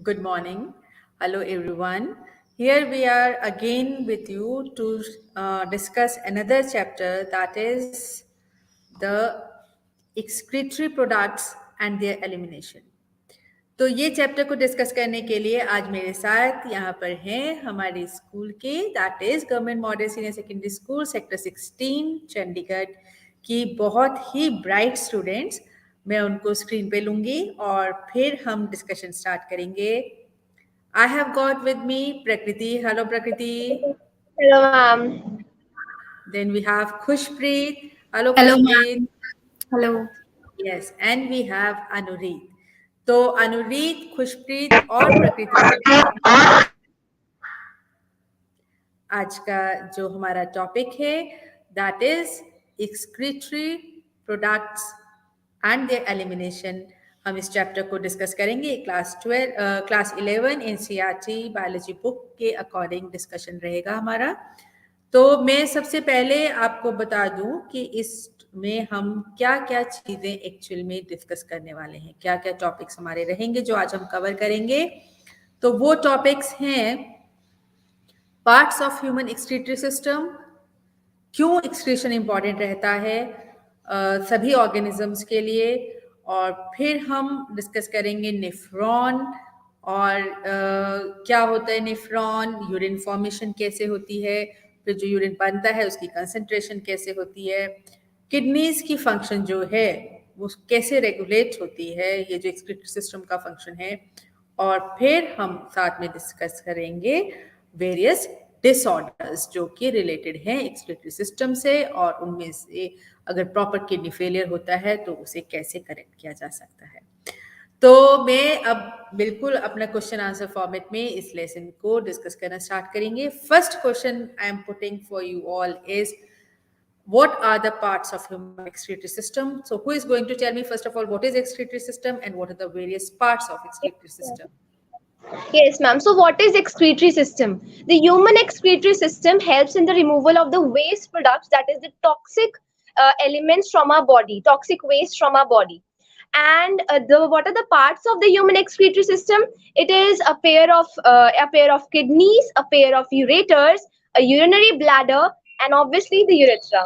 Good morning. Hello, everyone. Here we are again with you to discuss another chapter, that is the excretory products and their elimination. तो ये chapter को discuss करने के लिए आज मेरे साथ यहाँ पर हैं हमारे स्कूल के, that is government model senior secondary school sector 16 Chandigarh की बहुत ही ब्राइट स्टूडेंट्स. मैं उनको स्क्रीन पे लूंगी और फिर हम डिस्कशन स्टार्ट करेंगे. I have got with me Prakriti. Hello Prakriti. Hello ma'am. Then we have Khushpreet. Hello Hello, Khushpreet. Hello. Yes, and we have Anureet. तो अनुरीत, खुशप्रीत और प्रकृति आज का जो हमारा टॉपिक है that is excretory products and there elimination. हम इस चैप्टर को डिस्कस करेंगे. क्लास 11 एनसीईआरटी बायोलॉजी बुक के अकॉर्डिंग डिस्कशन रहेगा हमारा. तो मैं सबसे पहले आपको बता दूं कि इसमें हम क्या क्या चीजें एक्चुअल में डिस्कस करने वाले हैं, क्या क्या टॉपिक्स हमारे रहेंगे जो आज हम कवर करेंगे. तो वो टॉपिक्स हैं parts of human excretory system, क्यों एक्सक्रीशन इंपॉर्टेंट रहता है सभी ऑर्गेनिजम्स के लिए, और फिर हम डिस्कस करेंगे नेफ्रॉन और क्या होता है नेफ्रॉन, यूरिन फॉर्मेशन कैसे होती है, फिर जो यूरिन बनता है उसकी कंसंट्रेशन कैसे होती है, किडनीज की फंक्शन जो है वो कैसे रेगुलेट होती है, ये जो एक्सक्रीटरी सिस्टम का फंक्शन है. और फिर हम साथ में डिस्कस करेंगे वेरियस डिसऑर्डर्स जो कि रिलेटेड हैं एक्सक्रीटरी सिस्टम से, और उनमें से अगर प्रॉपर किडनी फेलियर होता है तो उसे कैसे करेक्ट किया जा सकता है. तो मैं अब बिल्कुल अपना क्वेश्चन आंसर फॉर्मेट में इस लेसन को डिस्कस करना स्टार्ट करेंगे. First question I am putting for you all is what are the parts of human excretory system? So who is going to tell me first of all what is excretory system and what are the various parts of excretory system? Yes, ma'am. So what is excretory system? The human excretory system helps in the removal of the waste products, that is the toxic elements from our body, toxic waste from our body. And what are the parts of the human excretory system? It is a pair of kidneys, a pair of ureters, a urinary bladder, and obviously the urethra.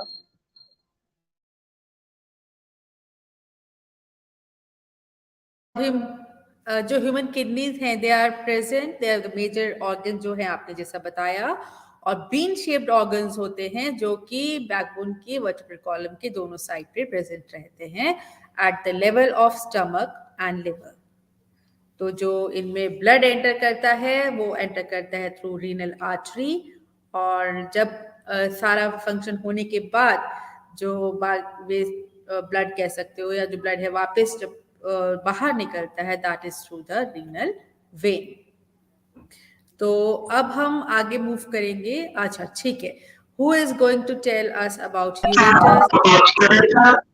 जो human kidneys हैं they are present, they are the major organ जो है आपने जैसा बताया, और bean shaped organs होते हैं जो कि बैकबोन की वर्टिब्रल कॉलम के दोनों साइड पे प्रेजेंट रहते हैं at the level of stomach and liver. तो जो इनमें ब्लड एंटर करता है वो एंटर करता है थ्रू रीनल आर्टरी, और जब सारा फंक्शन होने के बाद जो ब्लड कह सकते हो या जो ब्लड है वापस जब बाहर निकलता है that is through the renal vein. तो अब हम आगे मूव करेंगे. अच्छा ठीक है. Who is going to tell us about ureters?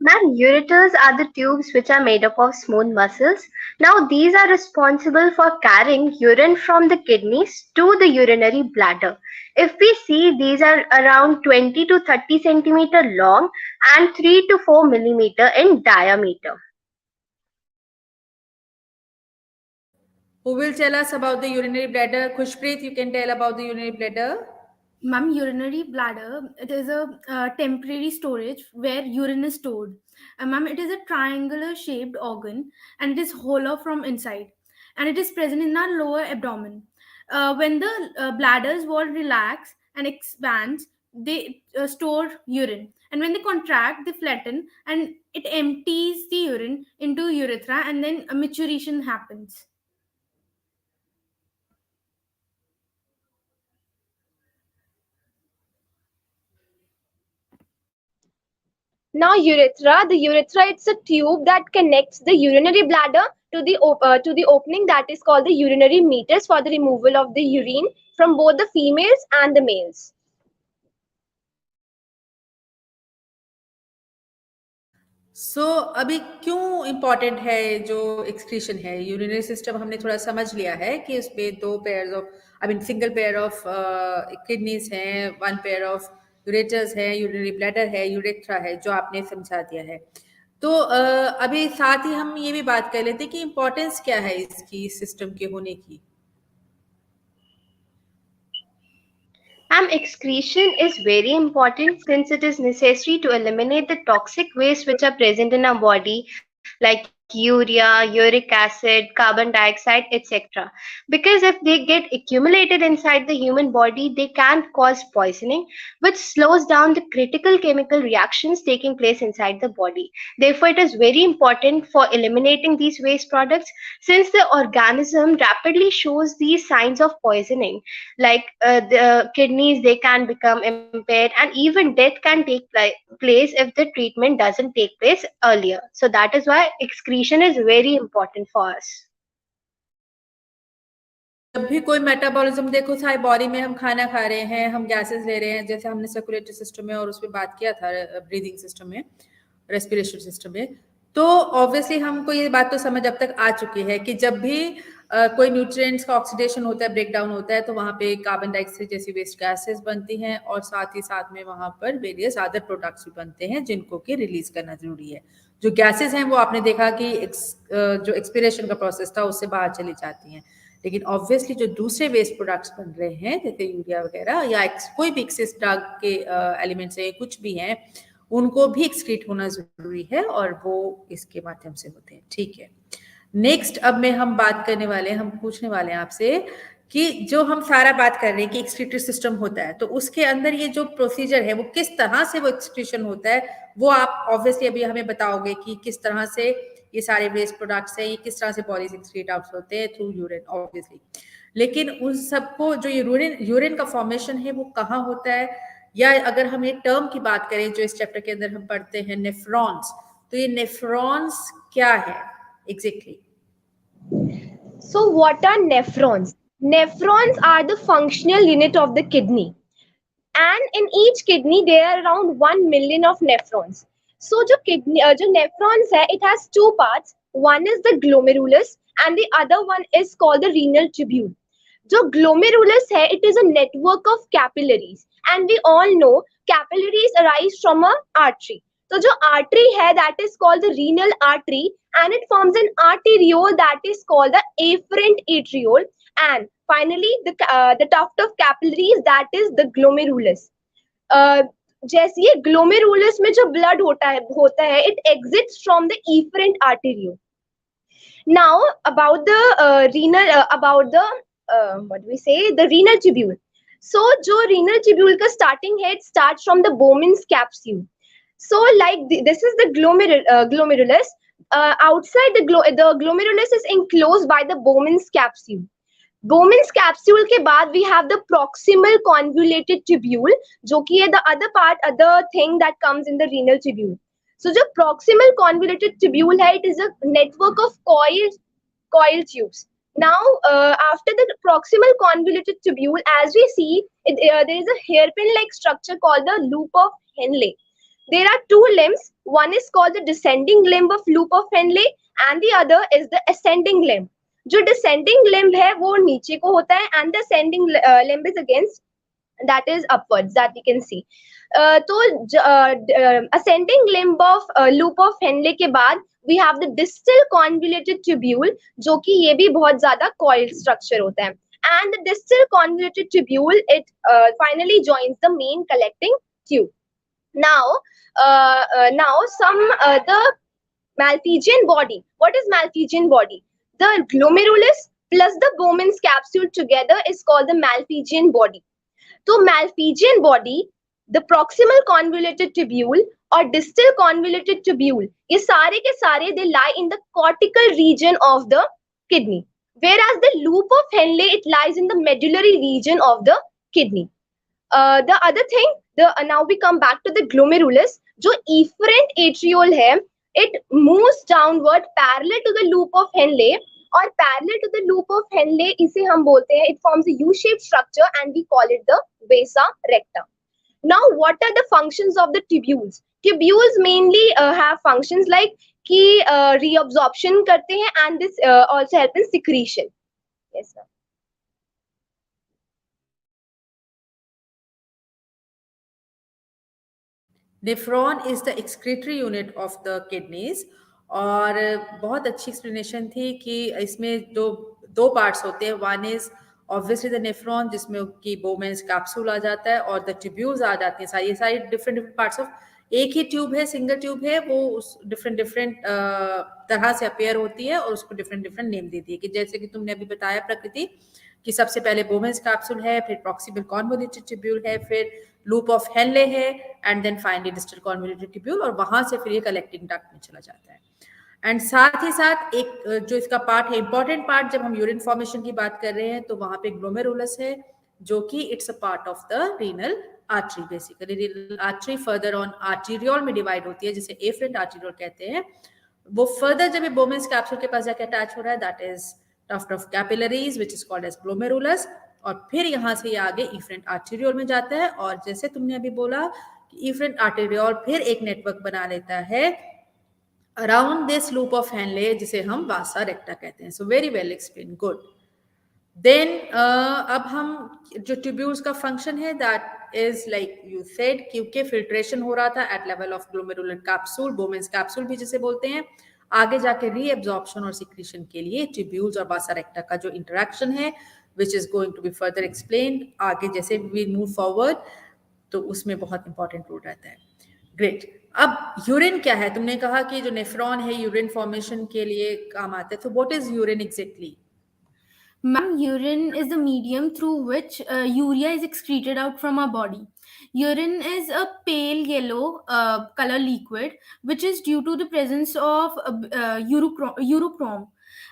Ma'am, ureters are the tubes which are made up of smooth muscles. Now, these are responsible for carrying urine from the kidneys to the urinary bladder. If we see, these are around 20 to 30 centimeter long and 3 to 4 millimeter in diameter. Who will tell us about the urinary bladder? Khushpreet, you can tell about the urinary bladder. Ma'am, urinary bladder, it is a temporary storage where urine is stored. Ma'am, it is a triangular shaped organ and it is hollow from inside, and it is present in our lower abdomen. When the bladder's wall relax and expands, they store urine, and when they contract, they flatten and it empties the urine into urethra, and then maturation happens. Now the urethra, it's a tube that connects the urinary bladder to the opening that is called the urinary meatus for the removal of the urine from both the females and the males. अभी क्यों important है जो excretion है? Urinary system हमने थोड़ा समझ लिया है कि उसमें दो pair of single pair of kidneys हैं, वन पेयर ऑफ यूरेटर्स है, यूरिनरी ब्लैडर है, यूरेथ्रा है, जो आपने समझा दिया है. तो अभी साथ ही हम ये भी बात कर लेते हैं कि इम्पोर्टेंस क्या है इसकी सिस्टम के होने की. Excretion is very important since it is necessary to eliminate the toxic waste which are present in our body, like urea, uric acid, carbon dioxide, etc. Because if they get accumulated inside the human body, they can cause poisoning, which slows down the critical chemical reactions taking place inside the body. Therefore, it is very important for eliminating these waste products since the organism rapidly shows these signs of poisoning, like the kidneys they can become impaired, and even death can take place if the treatment doesn't take place earlier. So that is why excretion is very important for us. जब भी कोई metabolism देखो, चाहे body में हम खाना खा रहे हैं, हम गैसेस ले रहे हैं, जैसे हमने सर्कुलेटरी सिस्टम में और उसमें बात किया था ब्रीदिंग सिस्टम में, रेस्पिरेशन सिस्टम में, तो ऑब्वियसली हमको ये बात तो समझ अब तक आ चुकी है कि जब भी कोई न्यूट्रिएंट्स का ऑक्सीडेशन होता है, ब्रेक डाउन होता है, तो वहाँ पे कार्बन डाइऑक्साइड जैसी वेस्ट गैसेस बनती हैं और साथ ही साथ में वहाँ पर वेरियस अदर प्रोडक्ट्स भी बनते हैं जिनको कि रिलीज करना जरूरी है. जो गैसेस हैं वो आपने देखा कि जो एक्सपिरेशन का प्रोसेस था उससे बाहर चली जाती हैं, लेकिन ऑब्वियसली जो दूसरे वेस्ट प्रोडक्ट्स बन रहे हैं जैसे यूरिया वगैरह या कोई भी एक्सेस ड्रग के एलिमेंट्स हैं, कुछ भी हैं, उनको भी एक्सक्रीट होना जरूरी है और वो इसके माध्यम से होते हैं. ठीक है, नेक्स्ट अब में हम बात करने वाले हैं, हम पूछने वाले हैं आपसे कि जो हम सारा बात कर रहे हैं कि एक्सक्रीटरी सिस्टम होता है, तो उसके अंदर ये जो प्रोसीजर है वो किस तरह से वो एक्सक्रीशन होता है, वो आप ऑब्वियसली अभी हमें बताओगे कि किस तरह से ये सारे वेस्ट प्रोडक्ट्स हैं, ये किस तरह से बॉडी से एक्सक्रीट आउट होते हैं थ्रू यूरिन ऑब्वियसली. लेकिन उन सबको जो यूरिन का फॉर्मेशन है वो कहाँ होता है, या अगर हम एक टर्म की बात करें जो इस चैप्टर के अंदर हम पढ़ते हैं नेफ्रॉन्स, तो ये नेफ्रॉन्स क्या है exactly? So what are nephrons? Nephrons are the functional unit of the kidney. And in each kidney there are around 1 million of nephrons. So जो nephrons है, it has two parts. One is the glomerulus and the other one is called the renal tubule. जो glomerulus है, it is a network of capillaries, and we all know capillaries arise from a artery. तो जो artery है, that is called the renal artery, and it forms an arteriole that is called the afferent arteriole, and finally the tuft of capillaries, that is the glomerulus. जैसे ये glomerulus में जो blood होता है, it exits from the efferent arteriole. Now about the the renal tubule. So जो renal tubule का starting है, it starts from the Bowman's capsule. So like this is the glomerulus. Outside the glomerulus is enclosed by the Bowman's capsule. Bowman's capsule के बाद we have the proximal convoluted tubule, जो कि है the other thing that comes in the renal tubule. So जो proximal convoluted tubule है, it is a network of coil tubes. Now after the proximal convoluted tubule, as we see, there is a hairpin-like structure called the loop of Henle. There are two limbs. One is called the descending limb of loop of Henle, and the other is the ascending limb. जो descending limb है वो नीचे को होता है, and the ascending limb is against, that is upwards, that we can see. तो ascending limb of loop of Henle के बाद we have the distal convoluted tubule, जो कि ये भी बहुत ज्यादा coiled structure होता है, and the distal convoluted tubule, it finally joins the main collecting tube. Now the Malfeasant body. What is Malfeasant body? The glomerulus plus the Bowman's capsule together is called the Malfeasant body. So Malfeasant body, the proximal convoluted tubule or distal convoluted tubule, ये सारे के सारे they lie in the cortical region of the kidney, whereas the loop of Henle, it lies in the medullary region of the kidney. The other thing, now we come back to the glomerulus. जो efferent arteriole है, it moves downward parallel to the loop of Henle, और parallel to the loop of Henle इसे हम बोलते हैं, it forms a U-shaped structure and we call it the vasa recta. Now what are the functions of the tubules? Tubules mainly have functions like कि reabsorption करते हैं, and this also help in secretion. Yes, sir. Nephron is the excretory unit of the kidneys. और बहुत अच्छी explanation थी कि इसमें दो पार्ट्स होते हैं। One is obviously the nephron, जिसमें कि बोमेन्स कैप्सूल आ जाता है, और द ट्यूब्यूल्स आ जाती हैं। ये सारी डिफरेंट डिफरेंट पार्ट्स ऑफ एक ही ट्यूब है, सिंगल ट्यूब है, वो उस डिफरेंट डिफरेंट तरह से अपेयर होती है और उसको डिफरेंट डिफरेंट नेम देती है। कि जैसे कि तुमने अभी बताया प्रकृति, कि सबसे पहले बोमेन्स कैप्सूल है, फिर प्रॉक्सिमल कॉन्वोल्यूटेड ट्यूब्यूल है, फिर लूप ऑफ हेनले है, and then finally distal convoluted tubule, और वहां से फिर ये कलेक्टिंग डक्ट में चला जाता है। एंड साथ ही साथ एक जो इसका पार्ट है, इंपॉर्टेंट पार्ट, जब हम यूरिन फॉर्मेशन की बात कर रहे हैं तो वहां पे ग्लोमेरुलस है, जो कि it's a part of the renal artery. Basically renal artery further on arteriole में डिवाइड होती है, जिसे एफरेंट आर्टीरियोल कहते हैं। वो फर्दर जब ये बोमेन्स कैप्सूल के पास जाके अटैच हो रहा है, that is tuft of capillaries which is called as glomerulus, और फिर यहाँ से ये आगे इफरेंट आर्टीरियोल में जाता है। और जैसे तुमने अभी बोला कि इफरेंट आर्टीरियोल फिर एक नेटवर्क बना लेता है around this loop of Henle, जिसे हम वासा रेक्टा कहते हैं। So very well explain, good. Then अब हम जो ट्यूब्यूल्स का फंक्शन है, that is like you said, क्योंकि फिल्ट्रेशन हो रहा था at level of glomerular capsule, Bowman's capsule भी जिसे बोलते हैं, आगे जाके रीएब्जॉर्प्शन और सिक्रीशन के लिए ट्यूब्यूल्स और वासा रेक्टा का जो इंटरेक्शन है, which is going to be further explained आगे जैसे वी मूव फॉरवर्ड, तो उसमें बहुत इंपॉर्टेंट रोल रहता है। ग्रेट। अब यूरिन क्या है? तुमने कहा कि जो नेफ्रॉन है यूरिन फॉर्मेशन के लिए काम आता है, तो what is urine exactly? Ma'am, urine is the medium through which urea is excreted out from our body. Urine is a pale yellow color liquid, which is due to the presence of urochrome.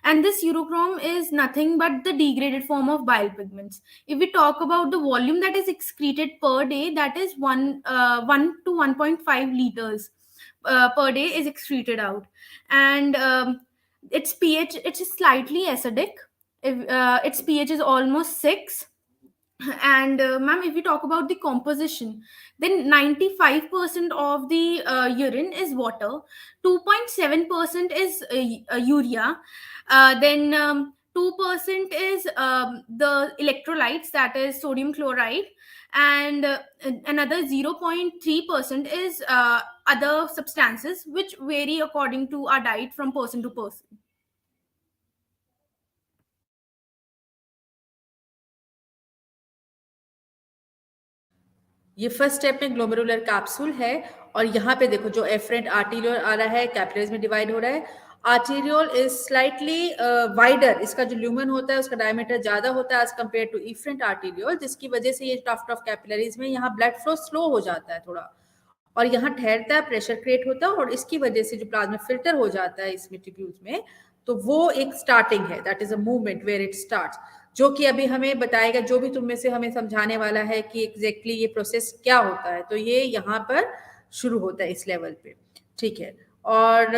And this urochrome is nothing but the degraded form of bile pigments. If we talk about the volume that is excreted per day, that is 1 to 1.5 liters per day is excreted out. And its pH, it is slightly acidic. Its pH is almost 6. And ma'am, if we talk about the composition, then 95% of the urine is water, 2.7% is urea, then 2% is the electrolytes, that is sodium chloride, and another 0.3% is other substances which vary according to our diet from person to person. ये first step में glomerular capsule है, और यहाँ पे देखो जो efferent arteriole आ रहा है, कैपिलरीज में डिवाइड हो रहा है। आर्टीरियोल इज स्लाइटली वाइडर, इसका जो ल्यूमन होता है उसका डायमीटर ज्यादा होता है as compare to efferent arteriole, जिसकी वजह से ये टफ्ट ऑफ कैपिलरीज में यहाँ ब्लड फ्लो स्लो हो जाता है थोड़ा, और यहाँ ठहरता है, प्रेशर क्रिएट होता है, और इसकी वजह से जो प्लाज्मा फिल्टर हो जाता है इसमें ट्यूब्यूल्स में, तो वो एक स्टार्टिंग है, that is a movement where it starts, जो कि अभी हमें बताएगा, जो भी तुम में से हमें समझाने वाला है कि एग्जैक्टली ये प्रोसेस क्या होता है। तो ये यहाँ पर शुरू होता है इस लेवल पे, ठीक है। और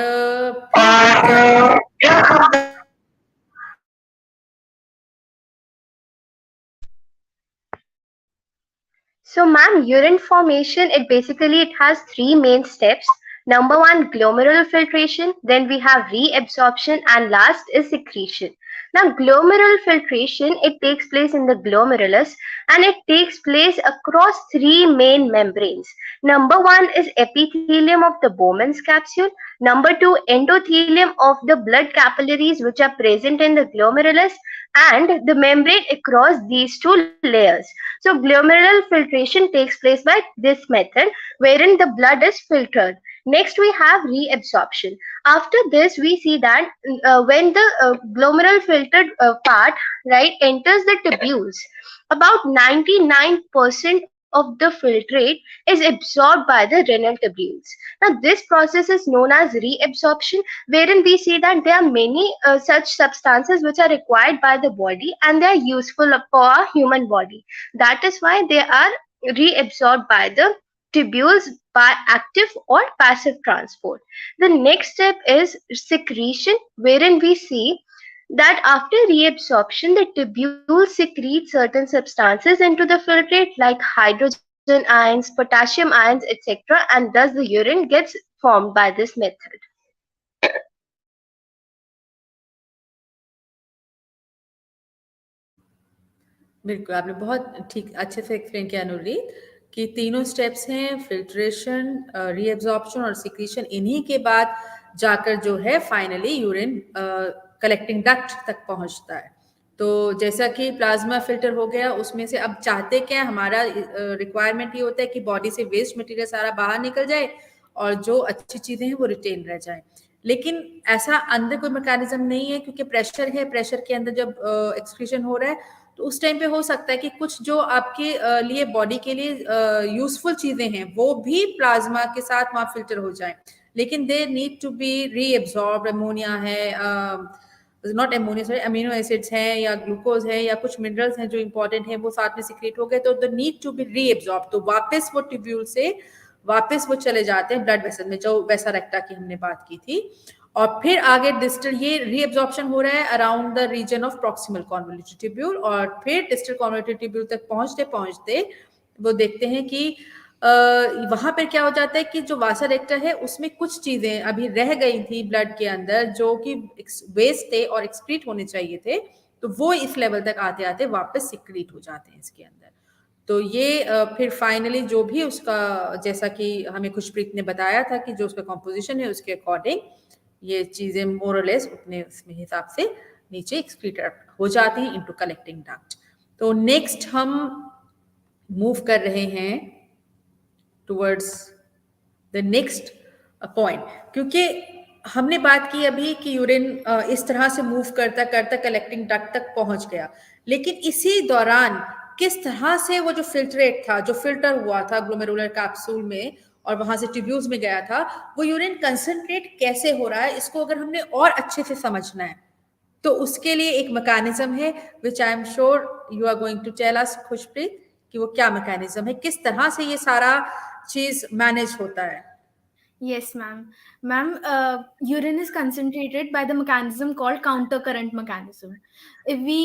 So, ma'am, urine formation, it has three main steps. Number one, glomerular filtration, then we have reabsorption, and last is secretion. Now, glomerular filtration, it takes place in the glomerulus, and it takes place across three main membranes. Number one is epithelium of the Bowman's capsule. Number two, endothelium of the blood capillaries which are present in the glomerulus, and the membrane across these two layers. So glomerular filtration takes place by this method, wherein the blood is filtered. Next, we have reabsorption. After this, we see that when the glomerular filtered part, right, enters the tubules, about 99% of the filtrate is absorbed by the renal tubules. Now, this process is known as reabsorption, wherein we see that there are many such substances which are required by the body and they are useful for our human body. That is why they are reabsorbed by the tubules by active or passive transport. The next step is secretion, wherein we see that after reabsorption, the tubules secrete certain substances into the filtrate like hydrogen ions, potassium ions, etc., and thus the urine gets formed by this method. बिल्कुल, आपने बहुत ठीक अच्छे से explain किया अनुरीत, कि तीनों steps हैं, फिल्ट्रेशन, रीएब्जॉर्प्शन और सिक्रीशन। इन्हीं के बाद जाकर जो है फाइनली यूरिन कलेक्टिंग डक्ट तक पहुंचता है। तो जैसा कि प्लाज्मा फिल्टर हो गया, उसमें से अब चाहते क्या, हमारा रिक्वायरमेंट ये होता है कि बॉडी से वेस्ट मटेरियल सारा बाहर निकल जाए और जो अच्छी चीजें हैं वो रिटेन रह जाए। लेकिन ऐसा अंदर कोई मैकेनिज्म नहीं है, क्योंकि प्रेशर है, प्रेशर के अंदर जब एक्सक्रीशन हो रहा है तो उस टाइम पे हो सकता है कि कुछ जो आपके लिए बॉडी के लिए यूजफुल चीजें हैं वो भी प्लाज्मा के साथ वहां फिल्टर हो जाए, लेकिन they need to be reabsorb. Ammonia है, not ammonia sorry, amino acids हैं या ग्लूकोज है या कुछ मिनरल्स हैं जो इंपॉर्टेंट है, वो साथ में सिक्रेट हो गए, तो the need to be reabsorb. तो वापस वो ट्यूब्यूल से वापस वो चले जाते हैं ब्लड वेसल में, जो वैसा रेक्टा की हमने बात की थी। और फिर आगे डिस्टल, ये रीएब्जॉर्प्शन हो रहा है around the region of proximal convoluted tubule, और फिर डिस्टल कॉन्वोल्यूटेड ट्यूब्यूल तक पहुंचते पहुंचते वो देखते हैं कि वहां पर क्या हो जाता है कि जो वासा रेक्टा है उसमें कुछ चीजें अभी रह गई थी ब्लड के अंदर जो कि वेस्ट थे और एक्सक्रीट होने चाहिए थे, तो वो इस लेवल तक आते आते वापस सिक्रीट हो जाते हैं इसके अंदर। तो ये फिर फाइनली जो भी उसका, जैसा कि हमें खुशप्रीत ने बताया था कि जो उसका कॉम्पोजिशन है उसके अकॉर्डिंग ये चीजें मोर और लेस उतने उसमें हिसाब से नीचे एक्सक्रीट हो जाती हैं इनटू कलेक्टिंग डक्ट। तो नेक्स्ट हम मूव कर रहे हैं टुवर्ड्स द नेक्स्ट पॉइंट, क्योंकि हमने बात की अभी कि यूरिन इस तरह से मूव करता करता कलेक्टिंग डक्ट तक पहुंच गया, लेकिन इसी दौरान किस तरह से वो जो फिल्ट्रेट था, जो फिल्टर हुआ था ग्लोमेरुलर कैप्सूल में और वहां से ट्यूब्यूल्स में गया था, वो यूरिन कंसंट्रेट कैसे हो रहा है, इसको अगर हमने और अच्छे से समझना है तो उसके लिए एक मैकेनिज्म है which I am sure you are going to tell us Khushpreet, कि वो क्या मैकेनिज्म है, किस तरह से ये सारा चीज मैनेज होता है। Yes, ma'am. Ma'am, urine is concentrated by the mechanism called counter current mechanism. If we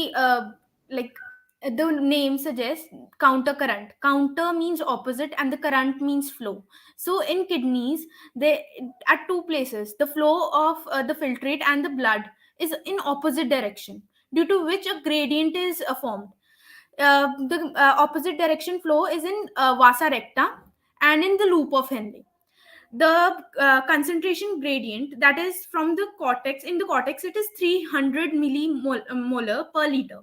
like the name suggests counter current. Counter means opposite and the current means flow. So in kidneys, they at two places, the flow of the filtrate and the blood is in opposite direction, due to which a gradient is formed. The opposite direction flow is in vasa recta and in the loop of Henle. The concentration gradient, that is from the cortex, in the cortex it is 300 millimolar per liter,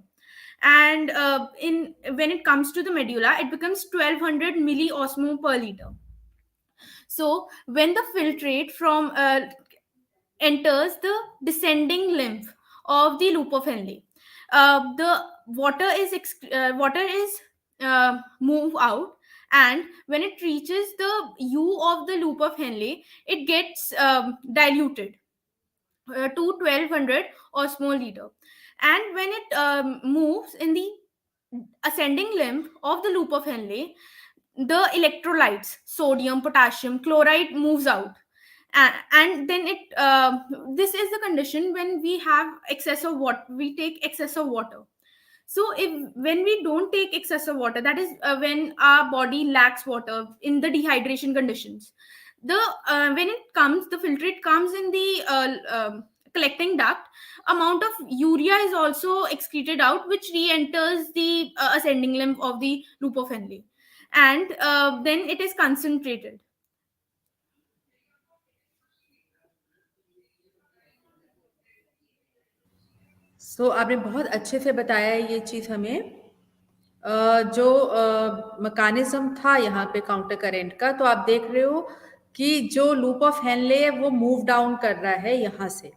and in when it comes to the medulla it becomes 1200 milliosmol per liter. So when the filtrate from enters the descending lymph of the loop of Henle, the water is move out, and when it reaches the U of the loop of Henle, it gets diluted to 1200 osmol liter. And when it moves in the ascending limb of the loop of Henle, the electrolytes, sodium, potassium, chloride moves out. And then it this is the condition when we have excess of water, we take excess of water. So if when we don't take excess of water, that is when our body lacks water in the dehydration conditions, the when it comes, the filtrate comes in the collecting duct, amount of urea is also excreted out, which re-enters the ascending limb of the loop of Henle, and then it is concentrated. सो आपने बहुत अच्छे से बताया ये चीज हमें। जो mechanism था यहाँ पे काउंटर करेंट का, तो आप देख रहे हो कि जो लूप ऑफ हेनले है वो मूव डाउन कर रहा है यहाँ से,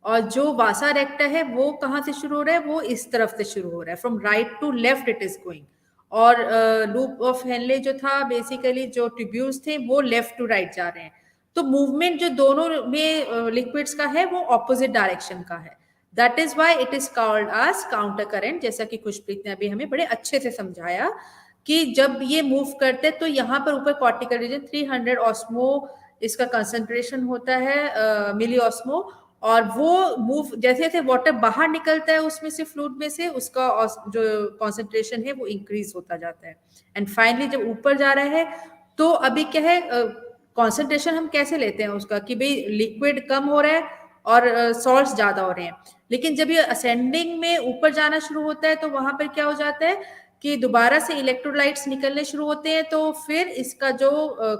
और जो वासा रेक्टा है वो कहाँ से शुरू हो रहा है, वो इस तरफ से शुरू हो रहा है, from right to left it is going. और लूप ऑफ हेनले जो था, बेसिकली जो ट्यूब्यूल्स थे वो लेफ्ट टू राइट जा रहे हैं। तो मूवमेंट जो दोनों में लिक्विड्स का है वो ऑपोजिट डायरेक्शन का है। That is why it is called as counter current, जैसा कि खुशप्रीत ने अभी हमें बड़े अच्छे से समझाया कि जब ये मूव करते तो यहाँ पर ऊपर कॉर्टिकल रीजन 300 ऑस्मो इसका कंसंट्रेशन होता है, मिली ऑस्मो, और वो मूव जैसे जैसे वाटर बाहर निकलता है उसमें से, फ्लूइड में से, उसका जो कॉन्सेंट्रेशन है वो इंक्रीज होता जाता है। एंड फाइनली जब ऊपर जा रहा है तो अभी क्या है, कॉन्सेंट्रेशन हम कैसे लेते हैं उसका कि भाई लिक्विड कम हो रहा है और सॉल्ट्स ज्यादा हो रहे हैं, लेकिन जब ये असेंडिंग में ऊपर जाना शुरू होता है तो वहां पर क्या हो जाता है कि दोबारा से इलेक्ट्रोलाइट्स निकलने शुरू होते हैं, तो फिर इसका जो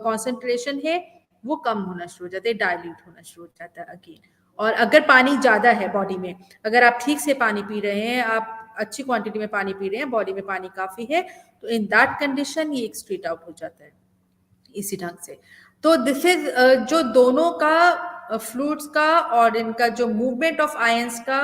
कॉन्सेंट्रेशन है वो कम होना शुरू हो जाता है, डाइल्यूट होना शुरू हो जाता है अगेन। और अगर पानी ज़्यादा है बॉडी में, अगर आप ठीक से पानी पी रहे हैं, आप अच्छी क्वांटिटी में पानी पी रहे हैं, बॉडी में पानी काफ़ी है, तो इन दैट कंडीशन ये एक्सक्रीट आउट हो जाता है इसी ढंग से। तो दिस इज जो दोनों का फ्लूइड्स का और इनका जो मूवमेंट ऑफ आयंस का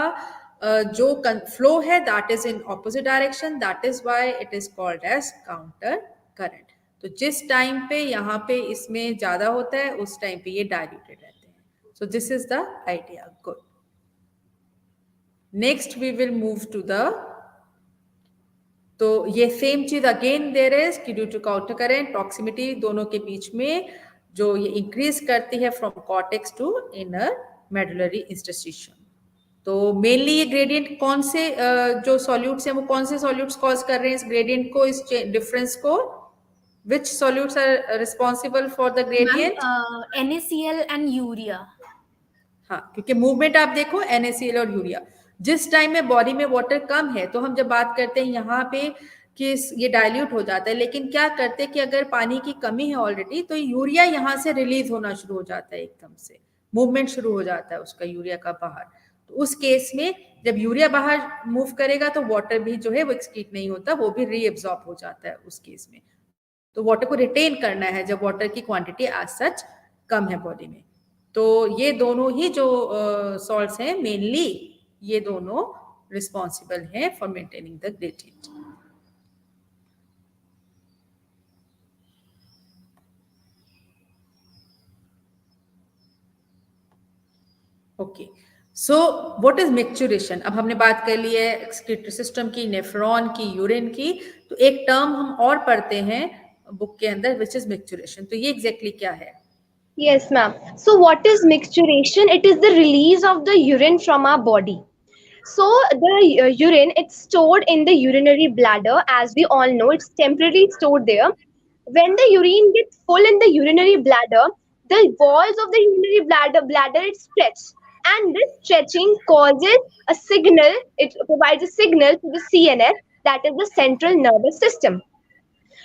जो फ्लो है, that is in opposite direction, that is why it is called as counter current. तो जिस टाइम पे यहाँ पे इसमें ज्यादा होता है, उस टाइम पे ये डायल्यूटेड रहते हैं। So this is the idea. Good. Next we will move to the, तो ये सेम चीज अगेन देयर इज कि due to counter current, proximity दोनों के बीच में जो ये इंक्रीज करती है from cortex to inner medullary interstitium. तो मेनली ये ग्रेडियंट कौन से जो सॉल्यूट्स हैं वो कौन से सॉल्यूट्स कॉज कर रहे हैं इस ग्रेडियंट को, इस डिफरेंस को? Which solutes are responsible for the gradient? NaCl and urea. हाँ, क्योंकि मूवमेंट आप देखो NaCl और यूरिया, जिस टाइम में बॉडी में वाटर कम है, तो हम जब बात करते हैं यहाँ पे कि ये डाइल्यूट हो जाता है, लेकिन क्या करते हैं कि अगर पानी की कमी है ऑलरेडी, तो यूरिया यहाँ से रिलीज होना शुरू हो जाता है, एकदम से मूवमेंट शुरू हो जाता है उसका यूरिया का बाहर। तो उस केस में जब यूरिया बाहर मूव करेगा तो वाटर भी जो है वो एक्सक्रीट नहीं होता, वो भी रीएब्सॉर्ब हो जाता है उस केस में। तो वाटर को रिटेन करना है जब वाटर की क्वांटिटी एज सच कम है बॉडी में। तो ये दोनों ही जो सॉल्ट्स हैं, मेनली ये दोनों रिस्पॉन्सिबल हैं for maintaining the gradient. Okay, so what is micturition? अब हमने बात कर ली है एक्सक्रीटरी सिस्टम की, नेफ्रॉन की, यूरिन की, तो एक टर्म हम और पढ़ते हैं बुक के अंदर, विच इज मिक्चुरेशन। तो ये एग्जैक्टली क्या है? Yes, ma'am. So what is mixturation? It is the release of the urine from our body. So the urine, it's stored in the urinary bladder. As we all know, it's temporarily stored there. When the urine gets full in the urinary bladder, the walls of the urinary bladder it stretch. And this stretching causes a signal, it provides a signal to the CNS, that is the central nervous system.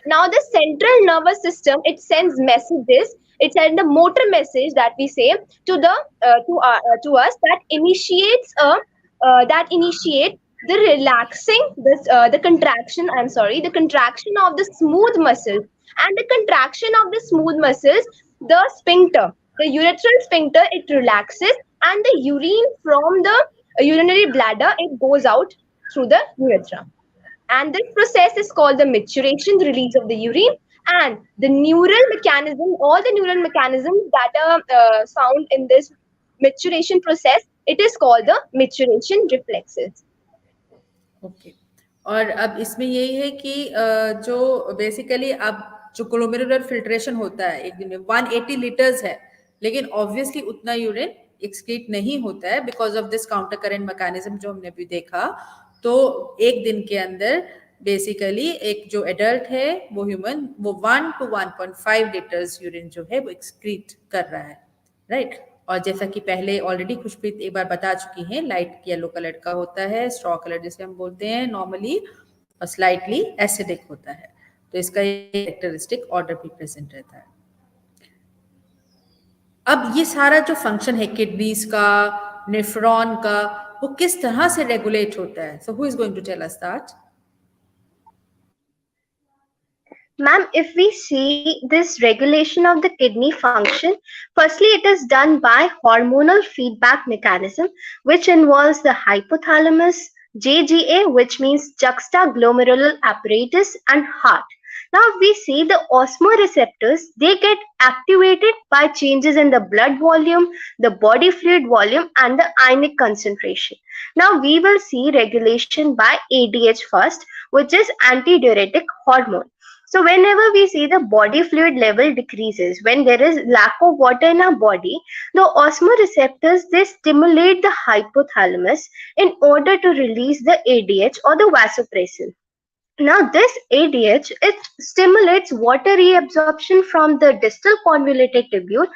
Now the central nervous system, it sends messages, it sends a motor message that we say to the to us that initiates the relaxing the contraction the contraction of the smooth muscles, and the contraction of the smooth muscles, the sphincter, the urethral sphincter, it relaxes, and the urine from the urinary bladder, it goes out through the urethra. And this process is called the micturation, the release of the urine. And the neural mechanism, all the neural mechanisms that are found in this micturation process, it is called the micturation reflexes. Okay, और अब इसमें यही है कि जो basically अब जो glomerular filtration होता है एक दिन में 180 लीटर्स है, लेकिन ऑब्वियसली उतना यूरिन एक्सक्रीट नहीं होता है because of this counter current mechanism जो हमने भी देखा। तो एक दिन के अंदर बेसिकली एक जो एडल्ट है वो ह्यूमन, वो 1 to 1.5 लीटर्स यूरिन जो है वो एक्सक्रीट कर रहा है, राइट। और जैसा कि पहले ऑलरेडी खुशप्रीत एक बार बता चुकी हैं, लाइट येलो कलर का होता है, स्ट्रॉ कलर जिसे हम बोलते हैं नॉर्मली, और स्लाइटली एसिडिक होता है। तो इसका कैरेक्टरिस्टिक ऑर्डर भी प्रेजेंट रहता है। अब ये सारा जो फंक्शन है किडनीज का, नेफ्रॉन का, वो किस तरह से रेगुलेट होता है? So who is going to tell us that? Ma'am, if we see this regulation of the kidney function, firstly it is done by hormonal feedback mechanism, which involves the hypothalamus, JGA, which means juxtaglomeral apparatus, and heart. Now if we see the osmoreceptors, they get activated by changes in the blood volume, the body fluid volume, and the ionic concentration. Now we will see regulation by ADH first, which is antidiuretic hormone. So whenever we see the body fluid level decreases, when there is lack of water in our body, the osmoreceptors, they stimulate the hypothalamus in order to release the ADH or the vasopressin. Now this ADH, it stimulates water reabsorption from the distal convoluted tubule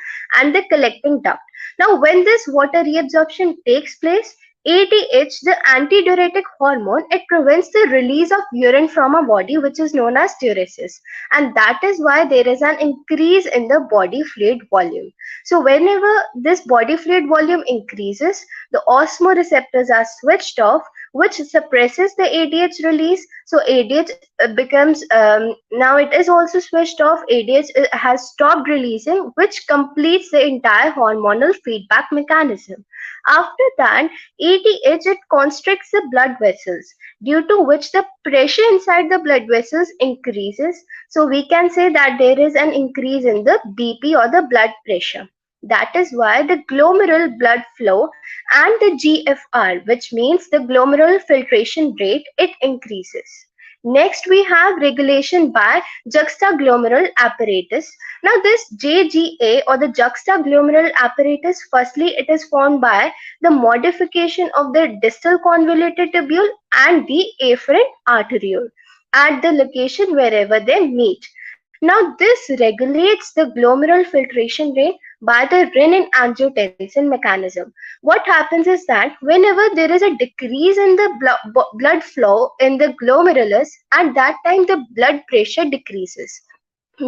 and the collecting duct. Now when this water reabsorption takes place, ADH, the antidiuretic hormone, it prevents the release of urine from our body, which is known as diuresis. And that is why there is an increase in the body fluid volume. So whenever this body fluid volume increases, the osmoreceptors are switched off, which suppresses the ADH release. So ADH becomes, now it is also switched off. ADH has stopped releasing, which completes the entire hormonal feedback mechanism. After that, ADH, it constricts the blood vessels, due to which the pressure inside the blood vessels increases. So we can say that there is an increase in the BP or the blood pressure. That is why the glomerular blood flow and the GFR, which means the glomerular filtration rate, it increases. Next, we have regulation by juxtaglomeral apparatus. Now, this JGA or the juxtaglomeral apparatus, firstly, it is formed by the modification of the distal convoluted tubule and the afferent arteriole at the location wherever they meet. Now, this regulates the glomerular filtration rate by the renin-angiotensin mechanism. What happens is that whenever there is a decrease in the blood flow in the glomerulus, at that time the blood pressure decreases.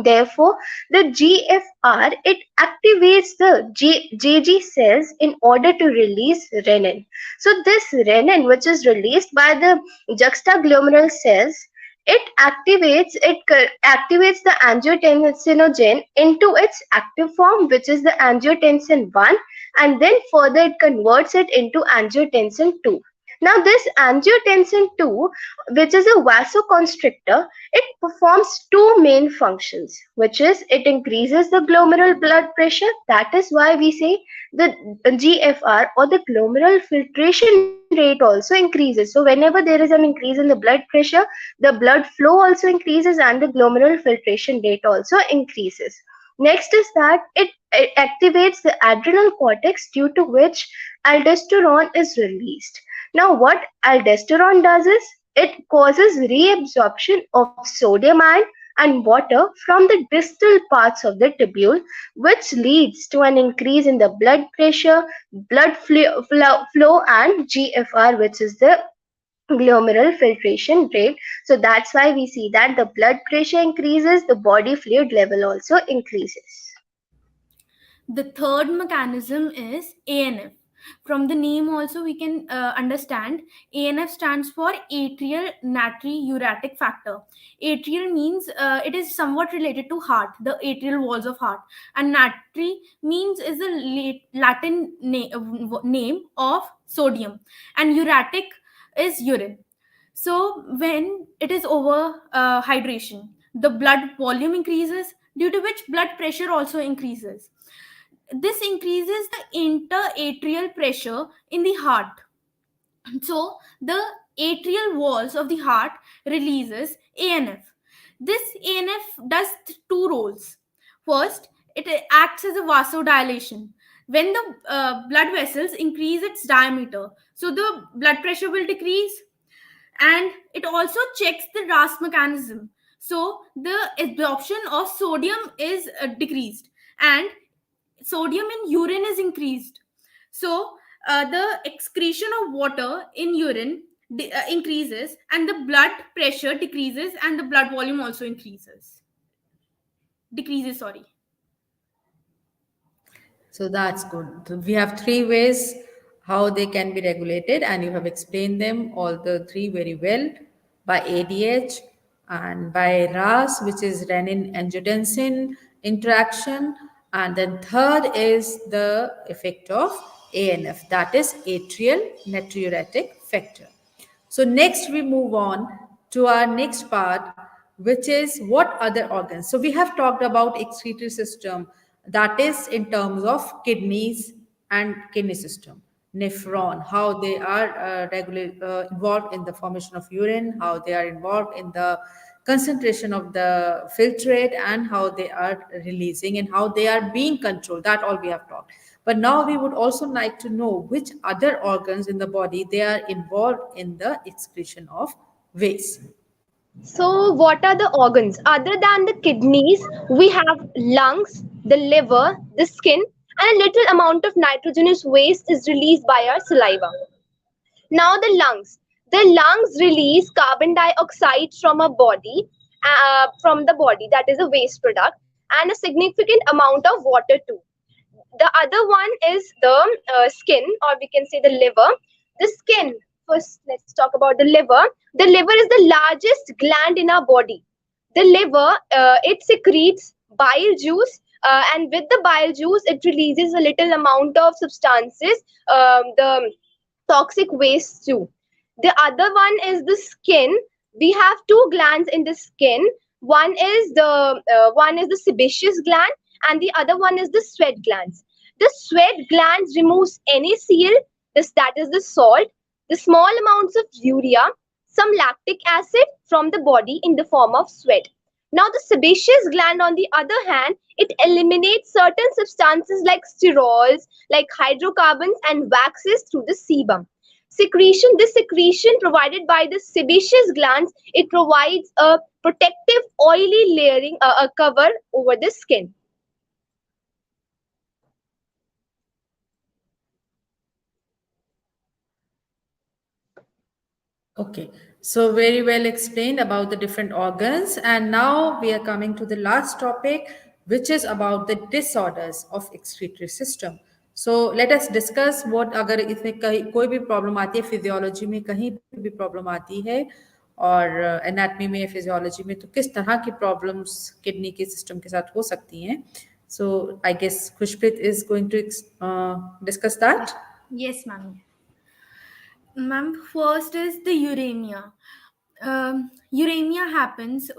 Therefore, the GFR, it activates the JG cells in order to release renin. So this renin, which is released by the juxtaglomeral cells, it activates the angiotensinogen into its active form, which is the angiotensin 1, and then further it converts it into angiotensin 2. Now this angiotensin 2, which is a vasoconstrictor, it performs two main functions, which is it increases the glomerular blood pressure. That is why we say the GFR or the glomerular filtration rate also increases. So whenever there is an increase in the blood pressure, the blood flow also increases and the glomerular filtration rate also increases. Next is that it activates the adrenal cortex, due to which aldosterone is released. Now, what aldosterone does is it causes reabsorption of sodium ion and water from the distal parts of the tubule, which leads to an increase in the blood pressure, blood flow and GFR, which is the glomerular filtration rate. So that's why we see that the blood pressure increases, the body fluid level also increases. The third mechanism is ANF. From the name also we can understand ANF stands for atrial natriuretic factor. Atrial means it is somewhat related to heart, the atrial walls of heart, and natri means is the Latin name of sodium, and uratic is urine. So when it is over hydration, the blood volume increases, due to which blood pressure also increases. This increases the interatrial pressure in the heart. So the atrial walls of the heart releases ANF. This ANF does two roles. First, it acts as a vasodilation. When the blood vessels increase its diameter, so the blood pressure will decrease, and it also checks the RAS mechanism. So the absorption of sodium is decreased, and sodium in urine is increased. So the excretion of water in urine increases, and the blood pressure decreases, and the blood volume also decreases, sorry. So that's good. We have three ways how they can be regulated, and you have explained them all the three very well, by ADH and by RAS, which is renin-angiotensin interaction, and then third is the effect of ANF, that is atrial natriuretic factor. So next we move on to our next part, which is what other organs. So we have talked about excretory system, that is in terms of kidneys and kidney system. Nephron, how they are involved in the formation of urine, how they are involved in the concentration of the filtrate, and how they are releasing and how they are being controlled. That all we have talked. But now we would also like to know which other organs in the body they are involved in the excretion of waste. So, what are the organs? Other than the kidneys, we have lungs, the liver, the skin, and a little amount of nitrogenous waste is released by our saliva. Now the lungs. The lungs release carbon dioxide from the body, that is a waste product, and a significant amount of water too. The other one is the skin, or we can say the liver. The skin, first let's talk about the liver. The liver is the largest gland in our body. The liver, it secretes bile juice, and with the bile juice it releases a little amount of substances, the toxic waste too. The other one is the skin. We have two glands in the skin. One is the sebaceous gland, and the other one is the sweat glands. The sweat glands removes NaCl, that is the salt, the small amounts of urea, some lactic acid from the body in the form of sweat. Now the sebaceous gland, on the other hand, it eliminates certain substances like sterols, like hydrocarbons and waxes through the sebum. This secretion provided by the sebaceous glands, it provides a protective oily layering, a cover over the skin. Okay, so very well explained about the different organs. And now we are coming to the last topic, which is about the disorders of excretory system. So let us discuss what अगर इसमें कोई भी problem आती है physiology में, कहीं भी problem आती है और एनाटमी में, फिजियोलॉजी में, तो किस तरह की प्रॉब्लम्स किडनी के सिस्टम के साथ हो सकती हैं. So I guess Khushpreet is going to discuss that. Yes, ma'am. Ma'am, first is the uremia. Uremia happens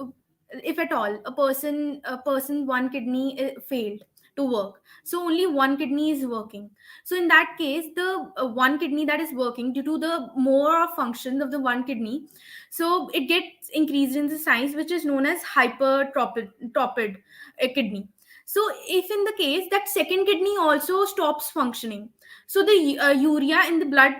if at all a person one kidney failed to work, so only one kidney is working. So in that case, the one kidney that is working, due to the more function of the one kidney, so it gets increased in the size, which is known as hypertrophic kidney. So if in the case that second kidney also stops functioning, so the urea in the blood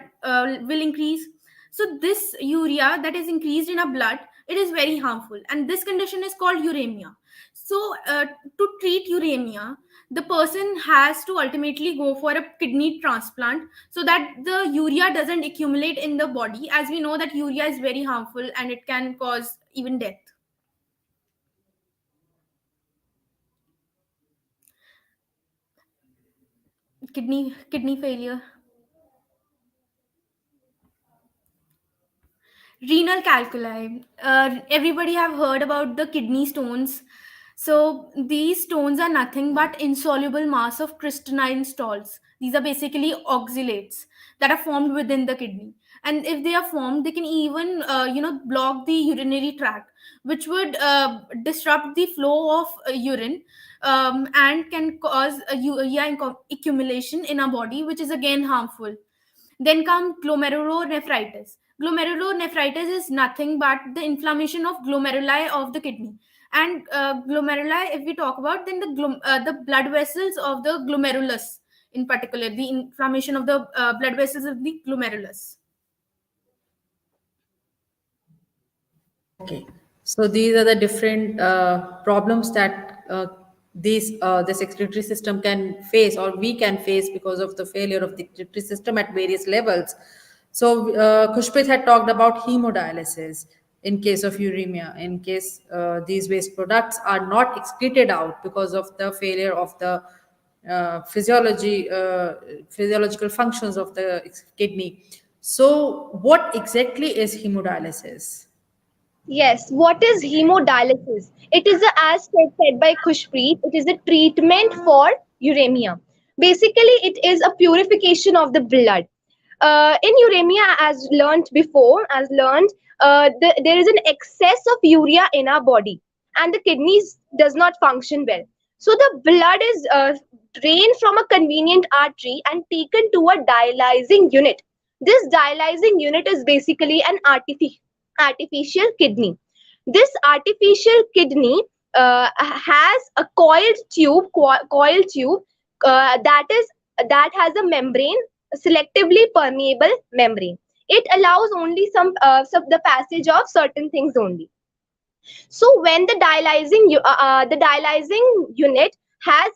will increase. So this urea that is increased in our blood, it is very harmful, and this condition is called uremia. So to treat uremia, the person has to ultimately go for a kidney transplant, so that the urea doesn't accumulate in the body, as we know that urea is very harmful and it can cause even death. Kidney failure. Renal calculi. Everybody have heard about the kidney stones. So these stones are nothing but insoluble mass of crystalline salts. These are basically oxalates that are formed within the kidney. And if they are formed, they can even block the urinary tract, which would disrupt the flow of urine, and can cause urea accumulation in our body, which is again harmful. Then come glomerulonephritis. Glomerulonephritis is nothing but the inflammation of glomeruli of the kidney. And glomeruli, if we talk about, then the blood vessels of the glomerulus, in particular, the inflammation of the blood vessels of the glomerulus. Okay, so these are the different problems that this excretory system can face, or we can face, because of the failure of the excretory system at various levels. So Khushpreet had talked about hemodialysis in case of uremia, in case these waste products are not excreted out because of the failure of the physiological functions of the kidney. So what exactly is hemodialysis? Yes, what is hemodialysis? It is, as said by Khushpreet, it is a treatment for uremia. Basically, it is a purification of the blood. In uremia, as learned before, there is an excess of urea in our body, and the kidneys does not function well. So the blood is drained from a convenient artery and taken to a dialyzing unit. This dialyzing unit is basically an artificial kidney. This artificial kidney has a coiled tube that has a membrane, a selectively permeable membrane. It allows only the passage of certain things only. So when the dialyzing unit has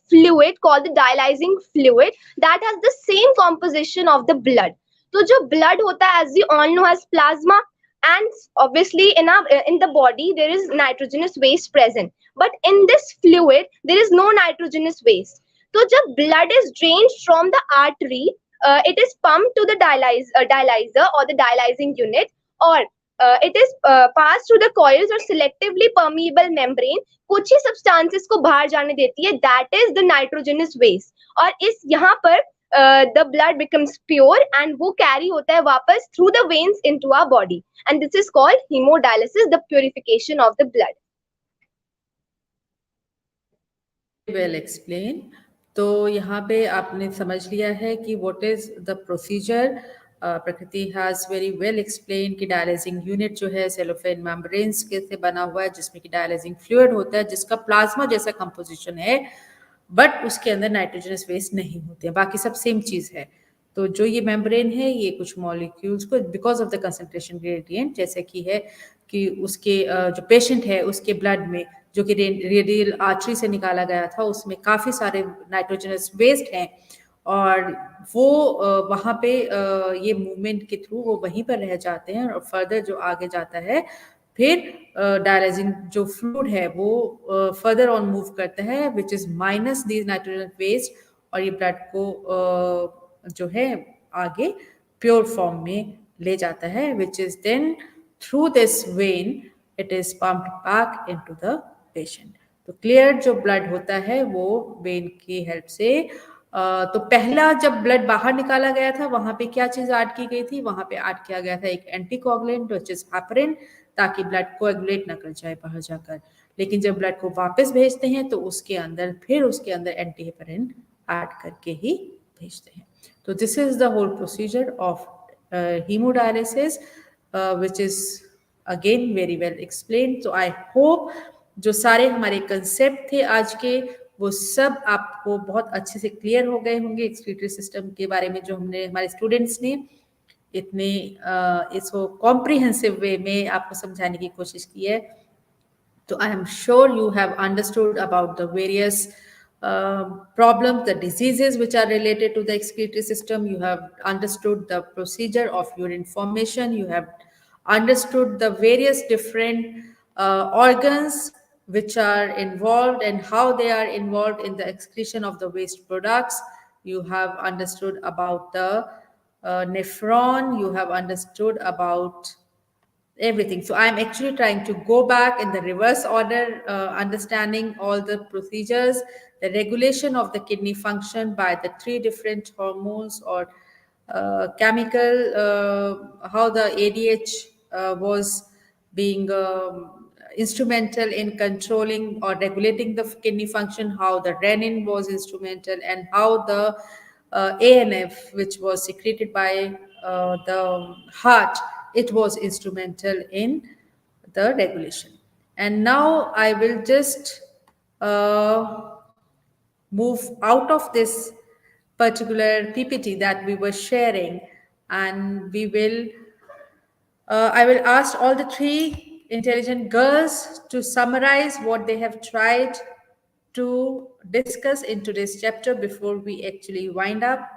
fluid called the dialyzing fluid that has the same composition of the blood. तो जो blood होता है, as we all know, has plasma, and obviously in the body there is nitrogenous waste present, but in this fluid there is no nitrogenous waste. तो जब blood is drained from the artery, it is pumped to the dialyzer or the dialyzing unit, or it is passed through the coils or selectively permeable membrane. कुछ ही substances को बाहर जाने देती है, that is the nitrogenous waste. और इस यहाँ पर the blood becomes pure and वो carry होता है वापस through the veins into our body, and this is called hemodialysis, the purification of the blood. Well explained. तो यहाँ पे आपने समझ लिया है कि what is the procedure. प्रकृति has very well explained कि डायलाइजिंग यूनिट जो है सेलोफेन मेम्ब्रेन्स के से बना हुआ है, जिसमें कि डायलाइजिंग फ्लूइड होता है, जिसका प्लाज्मा जैसा कंपोजिशन है, बट उसके अंदर नाइट्रोजनस वेस्ट नहीं होते हैं, बाकी सब सेम चीज़ है. तो जो ये मेम्ब्रेन है, ये कुछ मॉलिक्यूल्स को because of the concentration gradient, जैसे कि है कि उसके जो पेशेंट है उसके ब्लड में जो कि रेडियल आर्टरी से निकाला गया था, उसमें काफ़ी सारे नाइट्रोजनस वेस्ट हैं, और वो वहाँ पे ये मूवमेंट के थ्रू वो वहीं पर रह जाते हैं, और फर्दर जो आगे जाता है फिर डायलाइजिंग जो फ्लूइड है वो फर्दर ऑन मूव करता है, which is minus these nitrogen waste, और ये ब्लड को जो है आगे प्योर फॉर्म में ले जाता है, which is then through this vein it is pumped back into the patient. तो क्लियर जो ब्लड होता है वो वेन की हेल्प से तो पहला जब ब्लड बाहर निकाला गया था, वहां पे क्या चीज ऐड की गई थी? वहां पे ऐड किया गया था एक एंटीकोगुलेंट व्हिच इज हेपरिन, ताकि ब्लड कोएगुलेट ना कर जाए बाहर जाकर. लेकिन जब ब्लड को वापस भेजते हैं तो उसके अंदर एंटी हेपरिन ऐड करके ही भेजते हैं. तो this is the whole procedure of haemodialysis, which is again very well explained. तो आई होप जो सारे हमारे कंसेप्ट थे आज के, वो सब आपको बहुत अच्छे से क्लियर हो गए होंगे. एक्सक्रीटरी सिस्टम के बारे में जो हमने हमारे स्टूडेंट्स ने इतने इसको कॉम्प्रिहेंसिव वे में आपको समझाने की कोशिश की है. तो आई am sure you have understood about the various problems, the diseases which are related to the excretory system. You have understood the procedure of urine formation. You have understood the various different organs which are involved and how they are involved in the excretion of the waste products. You have understood about the nephron. You have understood about everything. So I'm actually trying to go back in the reverse order, understanding all the procedures, the regulation of the kidney function by the 3 different hormones or chemical, how the ADH was being instrumental in controlling or regulating the kidney function, how the renin was instrumental, and how the ANF, which was secreted by the heart, it was instrumental in the regulation. And now I will just move out of this particular PPT that we were sharing, and we will I will ask all the 3 intelligent girls to summarize what they have tried to discuss in today's chapter before we actually wind up.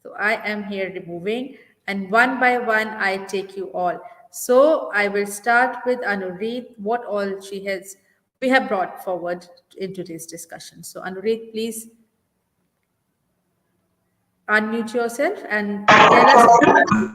So I am here removing, and one by one I take you all. So I will start with Anureet, what all we have brought forward in today's discussion. So Anureet, please unmute yourself and tell us.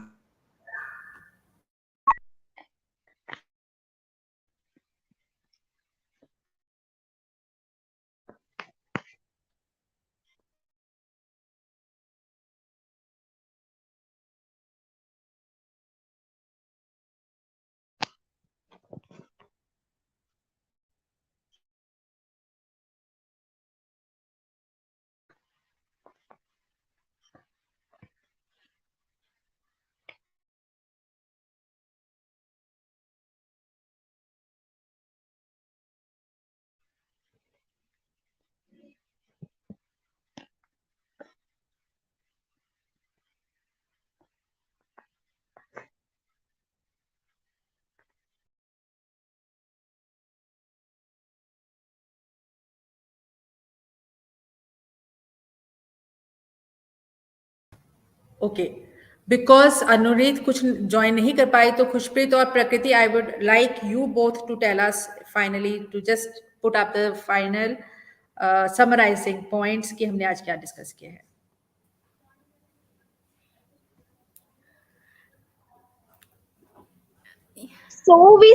Okay, because Anureet कुछ join नहीं कर पाई, तो खुशप्रीत और Prakriti, I would like you both to tell us finally, to just put up the final summarizing points कि हमने आज क्या डिस्कस किया है. So we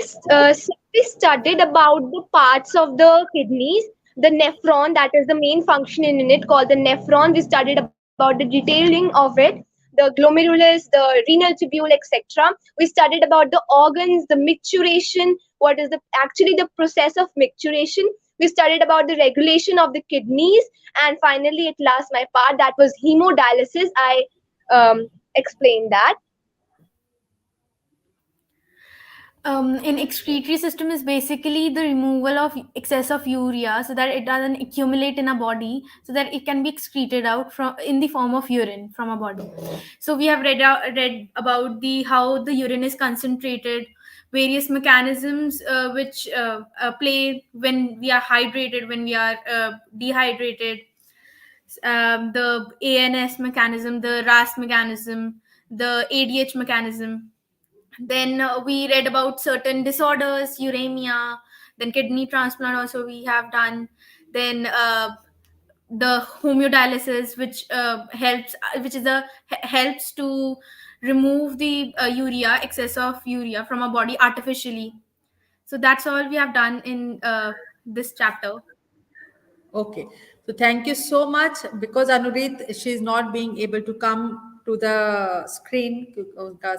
studied about the parts of the kidneys, the nephron, that is the main function in it called the nephron. We studied about the detailing of it, the glomerulus, the renal tubule, etc. We studied about the organs, the micturation, what is the actually the process of micturation. We studied about the regulation of the kidneys, and finally, at last, my part that was hemodialysis. I explained that. In excretory system is basically the removal of excess of urea so that it doesn't accumulate in a body, so that it can be excreted out from in the form of urine from a body. So we have read about the how the urine is concentrated, various mechanisms which play when we are hydrated, when we are dehydrated, the ANS mechanism, the RAS mechanism, the ADH mechanism. Then we read about certain disorders, uremia, then kidney transplant also we have done. Then the hemodialysis, which is helps to remove the urea, excess of urea from a body artificially. So that's all we have done in this chapter. Okay, so thank you so much. Because Anurit, she is not being able to come to the screen, to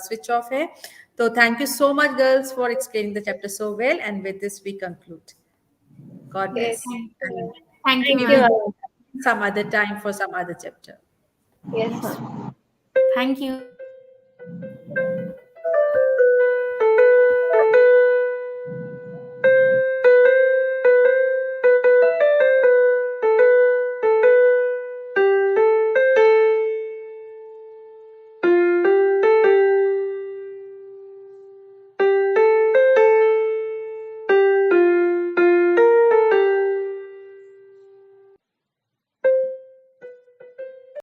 switch off hai. So thank you so much, girls, for explaining the chapter so well. And with this, we conclude. God Okay, bless. thank And you. Thank you, we Thank you, will ma'am. ma'am. some other time for some other chapter. Yes, ma'am. Thank you.